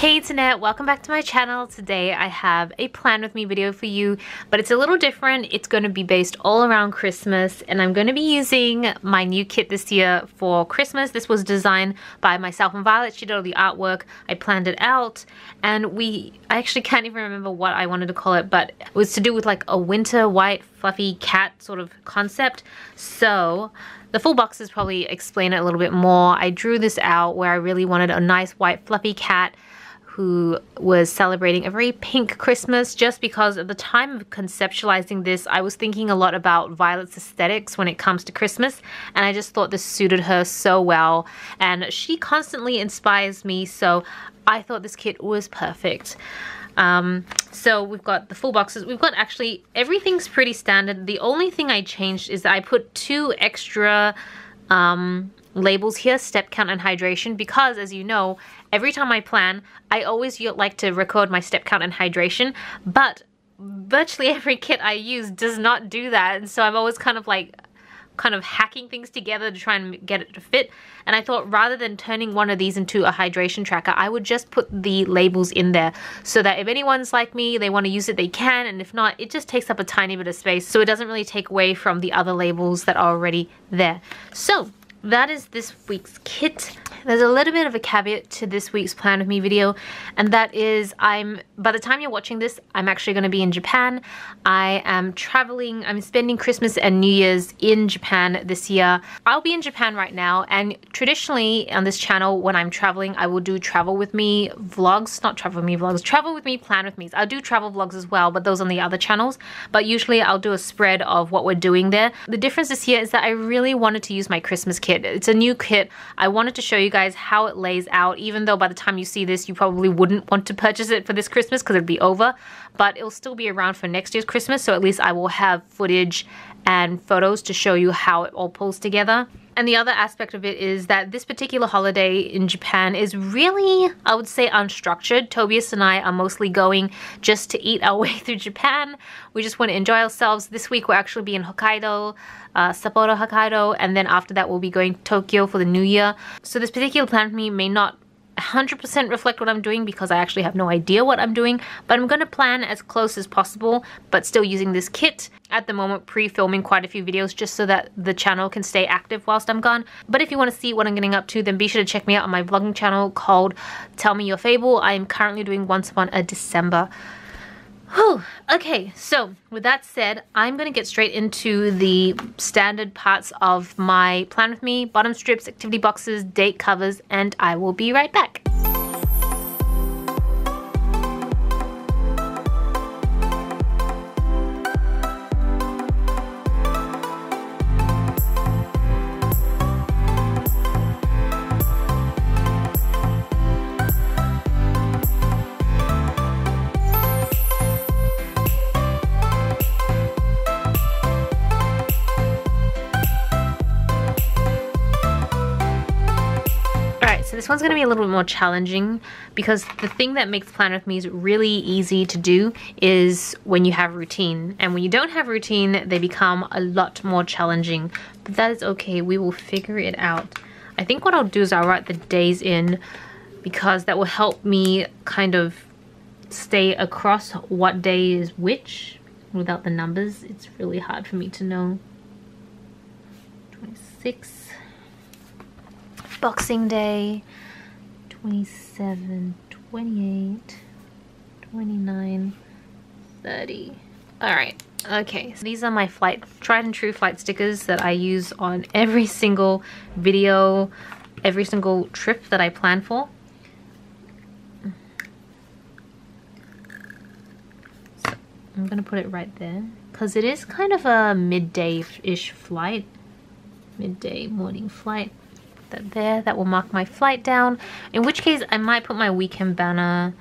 Hey internet, welcome back to my channel. Today I have a plan with me video for you, but it's a little different. It's going to be based all around Christmas, and I'm going to be using my new kit this year for Christmas. This was designed by myself and Violet. She did all the artwork. I planned it out, and I actually can't even remember what I wanted to call it, but it was to do with like a winter white fluffy cat sort of concept. So the full boxes probably explain it a little bit more. I drew this out where I really wanted a nice white fluffy cat who was celebrating a very pink Christmas. Just because at the time of conceptualizing this, I was thinking a lot about Violet's aesthetics when it comes to Christmas, and I just thought this suited her so well, and she constantly inspires me, so I thought this kit was perfect. So we've got the full boxes. We've got actually everything's pretty standard. The only thing I changed is that I put 2 extra labels here, step count and hydration, because as you know, every time I plan, I always like to record my step count and hydration, but virtually every kit I use does not do that, and so I'm always kind of hacking things together to try and get it to fit. And I thought rather than turning one of these into a hydration tracker, I would just put the labels in there so that if anyone's like me, they want to use it, they can, and if not, it just takes up a tiny bit of space, so it doesn't really take away from the other labels that are already there. So that is this week's kit. There's a little bit of a caveat to this week's plan with me video, and that is by the time you're watching this, I'm actually going to be in Japan. I am traveling. I'm spending Christmas and New Year's in Japan this year. I'll be in Japan right now, and traditionally on this channel, when I'm traveling, I will do travel with me vlogs. Not travel with me vlogs, travel with me, plan with me. I'll do travel vlogs as well, but those on the other channels. But usually I'll do a spread of what we're doing there. The difference this year is that I really wanted to use my Christmas kit. It's a new kit. I wanted to show you guys how it lays out, even though by the time you see this, you probably wouldn't want to purchase it for this Christmas because it'd be over, but it'll still be around for next year's Christmas, so at least I will have footage and photos to show you how it all pulls together. And the other aspect of it is that this particular holiday in Japan is really, I would say, unstructured. Tobias and I are mostly going just to eat our way through Japan. We just want to enjoy ourselves. This week we'll actually be in Hokkaido, Sapporo, Hokkaido, and then after that we'll be going to Tokyo for the New Year. So this particular plan for me may not 100% reflect what I'm doing because I actually have no idea what I'm doing, but I'm going to plan as close as possible, but still using this kit. At the moment, pre-filming quite a few videos just so that the channel can stay active whilst I'm gone. But if you want to see what I'm getting up to, then be sure to check me out on my vlogging channel called Tell Me Your Fable. I am currently doing once upon a December. Whew. Okay, so with that said, I'm going to get straight into the standard parts of my plan with me, bottom strips, activity boxes, date covers, and I will be right back. So this one's going to be a little bit more challenging because the thing that makes plan with me is really easy to do is when you have routine, and when you don't have routine they become a lot more challenging, but that is okay. We will figure it out. I think what I'll do is I'll write the days in because that will help me kind of stay across what day is which. Without the numbers it's really hard for me to know. 26 Boxing Day, 27, 28, 29, 30. Alright, okay. So these are my tried and true flight stickers that I use on every single video, every single trip that I plan for. So I'm gonna put it right there because it is kind of a midday-ish flight. Midday morning flight. That will mark my flight down, in which case I might put my weekend banner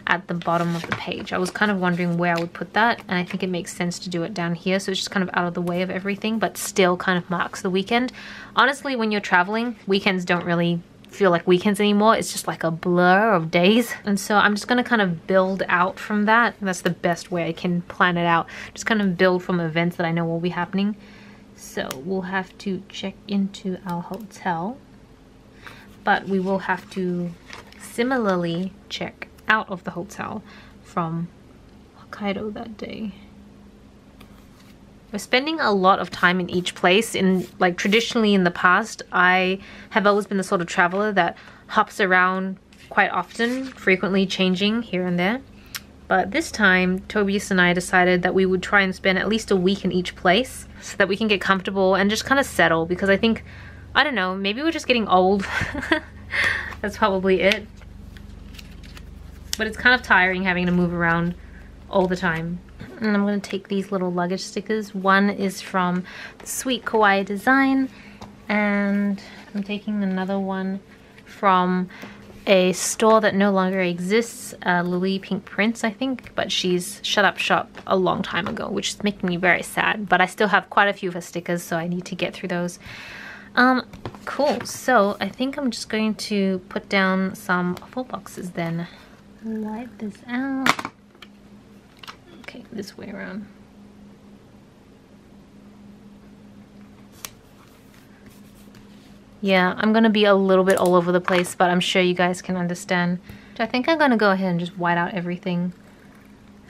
at the bottom of the page. I was kind of wondering where I would put that, and I think it makes sense to do it down here so it's just kind of out of the way of everything but still kind of marks the weekend. Honestly, when you're traveling, weekends don't really feel like weekends anymore. It's just like a blur of days, and so I'm just going to kind of build out from that. That's the best way I can plan it out, just kind of build from events that I know will be happening. So we'll have to check into our hotel, but we will have to similarly check out of the hotel from Hokkaido that day. We're spending a lot of time in each place. In like traditionally in the past, I have always been the sort of traveler that hops around quite often, frequently changing here and there. But this time, Tobias and I decided that we would try and spend at least a week in each place so that we can get comfortable and just kind of settle, because I think, I don't know, maybe we're just getting old. That's probably it. But it's kind of tiring having to move around all the time. And I'm going to take these little luggage stickers. One is from the Sweet Kawaii Design, and I'm taking another one from a store that no longer exists, Lily Pink Prince, I think, but she's shut up shop a long time ago, which is making me very sad. But I still have quite a few of her stickers, so I need to get through those. Cool. So I think I'm just going to put down some full boxes then. Wipe this out. Okay, this way around. Yeah, I'm gonna be a little bit all over the place, but I'm sure you guys can understand. I think I'm gonna go ahead and just white out everything.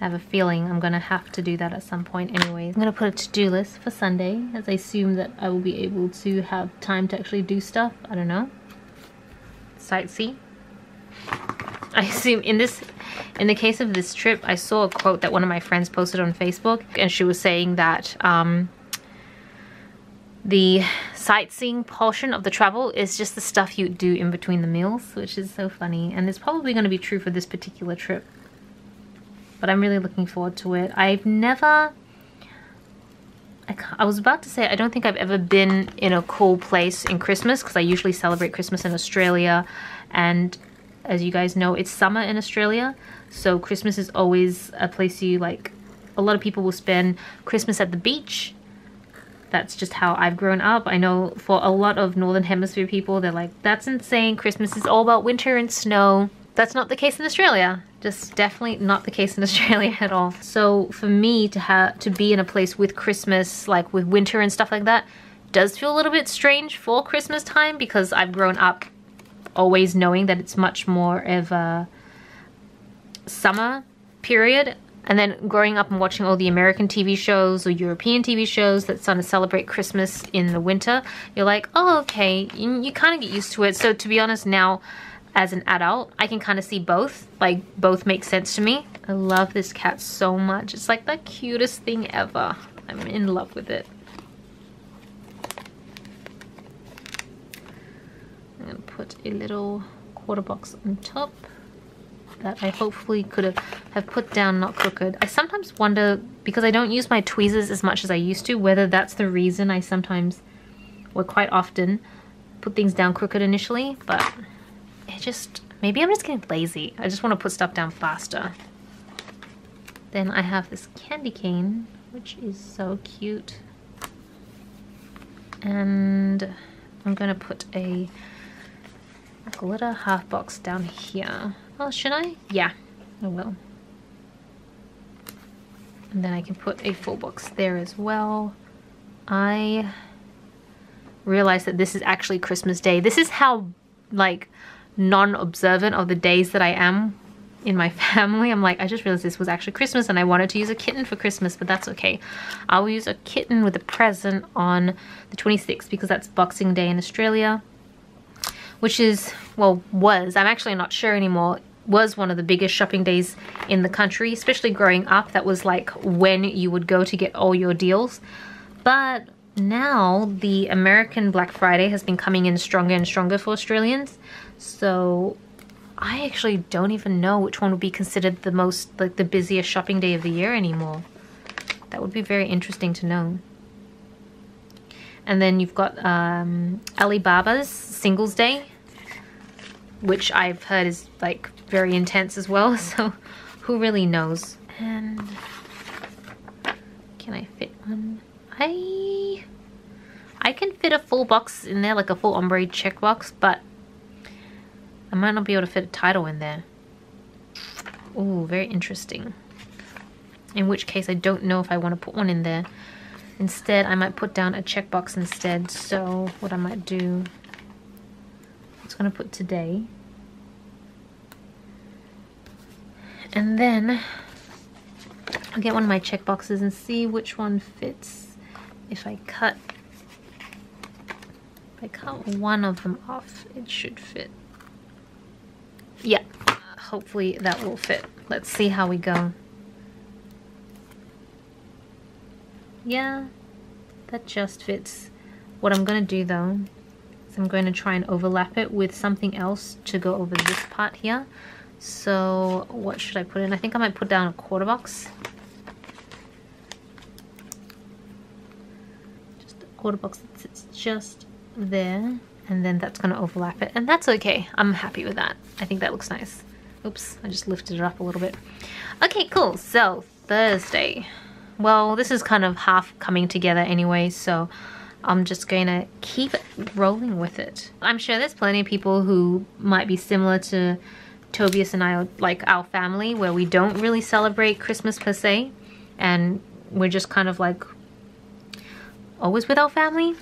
I have a feeling I'm gonna have to do that at some point anyways. I'm gonna put a to-do list for Sunday, as I assume that I will be able to have time to actually do stuff. I don't know. Sightsee. I assume in the case of this trip, I saw a quote that one of my friends posted on Facebook, and she was saying that the sightseeing portion of the travel is just the stuff you do in between the meals, which is so funny. And it's probably going to be true for this particular trip. But I'm really looking forward to it. I've never... I was about to say, I don't think I've ever been in a cool place in Christmas, because I usually celebrate Christmas in Australia. And as you guys know, it's summer in Australia. So Christmas is always a place you like... A lot of people will spend Christmas at the beach. That's just how I've grown up. I know for a lot of Northern Hemisphere people, they're like, that's insane. Christmas is all about winter and snow. That's not the case in Australia. Just definitely not the case in Australia at all. So for me to be in a place with Christmas, like with winter and stuff like that, does feel a little bit strange for Christmas time, because I've grown up always knowing that it's much more of a summer period. And then growing up and watching all the American TV shows or European TV shows that sort of celebrate Christmas in the winter, you're like, oh, okay, you kind of get used to it. So to be honest, now as an adult, I can kind of see both. Like, both make sense to me. I love this cat so much. It's like the cutest thing ever. I'm in love with it. I'm gonna put a little quarter box on top that I hopefully could have put down not crooked. I sometimes wonder, because I don't use my tweezers as much as I used to, whether that's the reason I sometimes, or quite often, put things down crooked initially, but it just, maybe I'm just getting lazy. I just want to put stuff down faster. Then I have this candy cane, which is so cute. And I'm gonna put a glitter half box down here. Oh, should I? Yeah, I will. And then I can put a full box there as well. I realized that this is actually Christmas Day. This is how, like, non-observant of the days that I am in my family. I'm like, I just realized this was actually Christmas and I wanted to use a kitten for Christmas, but that's okay. I'll use a kitten with a present on the 26th, because that's Boxing Day in Australia. Which is, well, I'm actually not sure anymore, was one of the biggest shopping days in the country, especially growing up. That was like when you would go to get all your deals. But now the American Black Friday has been coming in stronger and stronger for Australians. So I actually don't even know which one would be considered the most, like, the busiest shopping day of the year anymore. That would be very interesting to know. And then you've got Alibaba's Singles Day, which I've heard is like very intense as well, so who really knows. And can I fit one? I can fit a full box in there, like a full ombre checkbox, but I might not be able to fit a title in there. Ooh, very interesting. In which case I don't know if I want to put one in there. Instead, I might put down a checkbox instead. So what I might do, I'm just going to put today. And then I'll get one of my check boxes and see which one fits. If I cut one of them off, it should fit. Yeah, hopefully that will fit. Let's see how we go. Yeah, that just fits. What I'm gonna do though is I'm going to try and overlap it with something else to go over this part here. So what should I put in? I think I might put down a quarter box. Just a quarter box that sits just there, and then that's going to overlap it, and that's okay. I'm happy with that. I think that looks nice. Oops, I just lifted it up a little bit. Okay, cool. So Thursday. Well, this is kind of half coming together anyway, so I'm just going to keep rolling with it. I'm sure there's plenty of people who might be similar to Tobias and I, like our family, where we don't really celebrate Christmas per se, and we're just kind of like always with our family.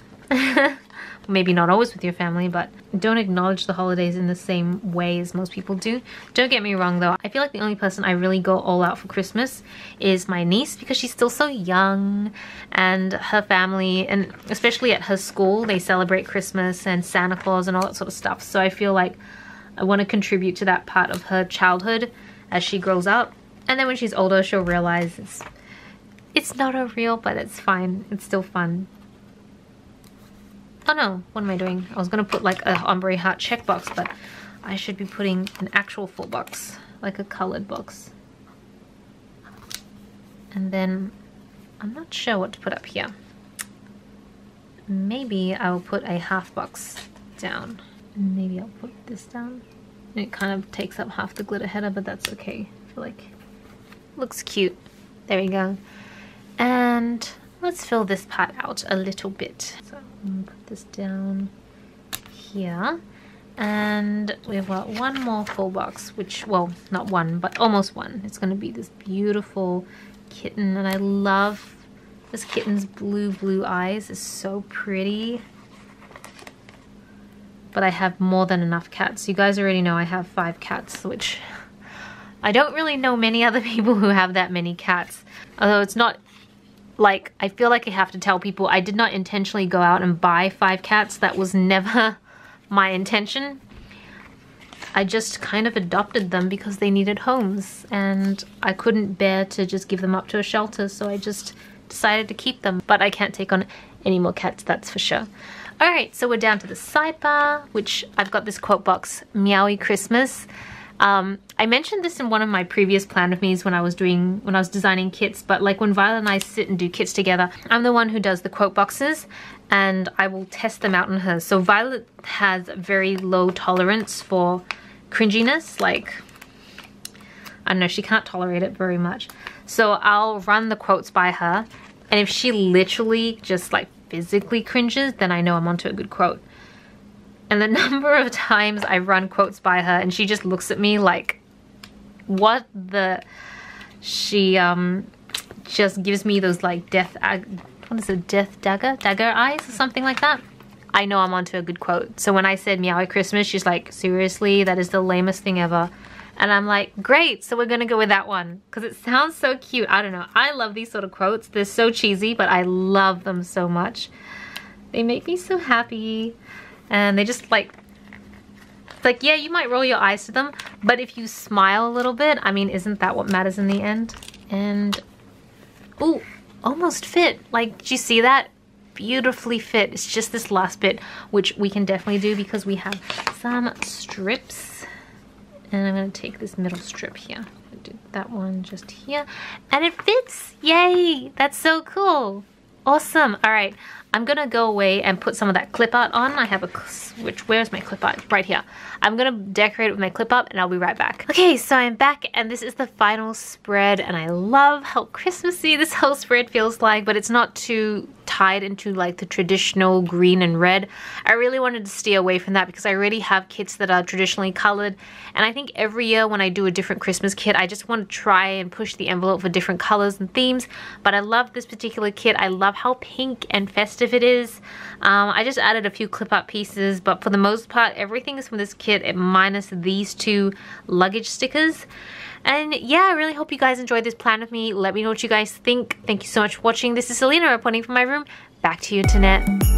Maybe not always with your family, but don't acknowledge the holidays in the same way as most people do. Don't get me wrong though, I feel like the only person I really go all out for Christmas is my niece, because she's still so young, and her family, and especially at her school, they celebrate Christmas and Santa Claus and all that sort of stuff. So I feel like I want to contribute to that part of her childhood as she grows up. And then when she's older, she'll realize it's not a real, but it's fine. It's still fun. Oh no, what am I doing? I was gonna put like a ombre heart checkbox, but I should be putting an actual full box, like a colored box. And then I'm not sure what to put up here. Maybe I'll put a half box down. Maybe I'll put this down. It kind of takes up half the glitter header, but that's okay. I feel like it looks cute. There we go. And let's fill this part out a little bit. So I'm gonna put this down here. And we've got one more full box, which, well, not one, but almost one. It's gonna be this beautiful kitten, and I love this kitten's blue eyes. It's so pretty. But I have more than enough cats. You guys already know I have 5 cats, which I don't really know many other people who have that many cats. Although it's not like, I feel like I have to tell people I did not intentionally go out and buy 5 cats. That was never my intention. I just kind of adopted them because they needed homes, and I couldn't bear to just give them up to a shelter, so I just decided to keep them. But I can't take on any more cats, that's for sure. Alright, so we're down to the sidebar, which I've got this quote box, Meowy Christmas. I mentioned this in one of my previous plan with me's when I was designing kits, but like when Violet and I sit and do kits together, I'm the one who does the quote boxes, and I will test them out on her. So Violet has very low tolerance for cringiness, like, I don't know, she can't tolerate it very much. So I'll run the quotes by her, and if she literally just like physically cringes, then I know I'm onto a good quote. And the number of times I run quotes by her and she just looks at me like, what the, she just gives me those like death dagger eyes or something like that. I know I'm onto a good quote. So when I said Meowy Christmas, she's like, seriously, that is the lamest thing ever. And I'm like, great, so we're gonna go with that one, because it sounds so cute. I don't know, I love these sort of quotes. They're so cheesy, but I love them so much. They make me so happy. And they just like yeah, you might roll your eyes to them, but if you smile a little bit, I mean, isn't that what matters in the end? And, ooh, almost fit. Like, did you see that? Beautifully fit. It's just this last bit, which we can definitely do because we have some strips. And I'm going to take this middle strip here. I'll do that one just here. And it fits! Yay! That's so cool! Awesome! Alright, I'm going to go away and put some of that clip art on. I have a, where's my clip art? Right here. I'm going to decorate it with my clip art and I'll be right back. Okay, so I'm back and this is the final spread, and I love how Christmassy this whole spread feels like, but it's not too tied into like the traditional green and red. I really wanted to steer away from that because I already have kits that are traditionally colored, and I think every year when I do a different Christmas kit, I just want to try and push the envelope for different colors and themes. But I love this particular kit. I love how pink and festive it is. I just added a few clip art pieces, but for the most part everything is from this kit minus these 2 luggage stickers. And yeah, I really hope you guys enjoyed this plan with me. Let me know what you guys think. Thank you so much for watching. This is Celina reporting from my room. Back to you, Tanette.